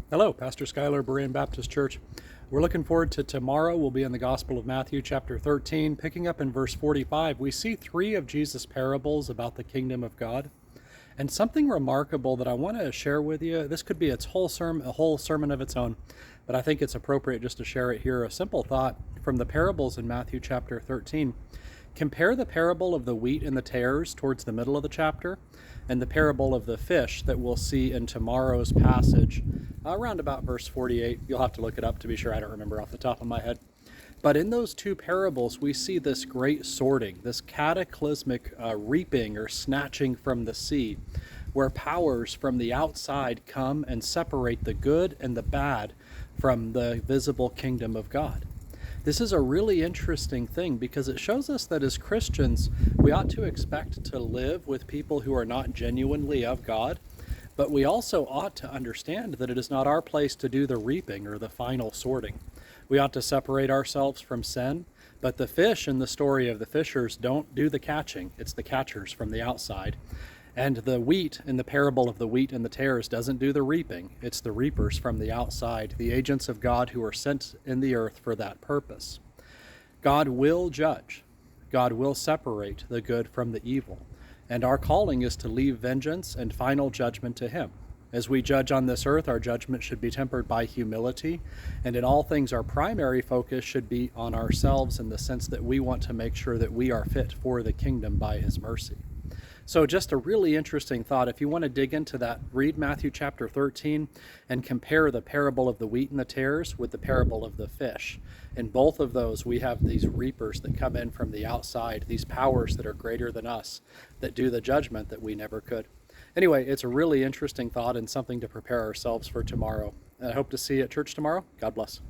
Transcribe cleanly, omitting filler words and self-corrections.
Hello, Pastor Schuyler, Berean Baptist Church. We're looking forward to tomorrow. We'll be in the Gospel of Matthew, chapter 13. Picking up in verse 45, we see three of Jesus' parables about the kingdom of God. And something remarkable that I want to share with you, this could be its whole sermon, a whole sermon of its own, but I think it's appropriate just to share it here. A simple thought from the parables in Matthew chapter 13. Compare the parable of the wheat and the tares towards the middle of the chapter and the parable of the fish that we'll see in tomorrow's passage around about verse 48. You'll have to look it up to be sure. I don't remember off the top of my head. But in those two parables, we see this great sorting, this cataclysmic reaping or snatching from the seed, where powers from the outside come and separate the good and the bad from the visible kingdom of God. This is a really interesting thing because it shows us that as Christians, we ought to expect to live with people who are not genuinely of God, but we also ought to understand that it is not our place to do the reaping or the final sorting. We ought to separate ourselves from sin, but the fish in the story of the fishers don't do the catching. It's the catchers from the outside. And the wheat in the parable of the wheat and the tares doesn't do the reaping. It's the reapers from the outside, the agents of God who are sent in the earth for that purpose. God will judge. God will separate the good from the evil. And our calling is to leave vengeance and final judgment to Him. As we judge on this earth, our judgment should be tempered by humility, and in all things our primary focus should be on ourselves in the sense that we want to make sure that we are fit for the kingdom by His mercy. So just a really interesting thought. If you want to dig into that, read Matthew chapter 13 and compare the parable of the wheat and the tares with the parable of the fish. In both of those, we have these reapers that come in from the outside, these powers that are greater than us, that do the judgment that we never could. Anyway, it's a really interesting thought and something to prepare ourselves for tomorrow. And I hope to see you at church tomorrow. God bless.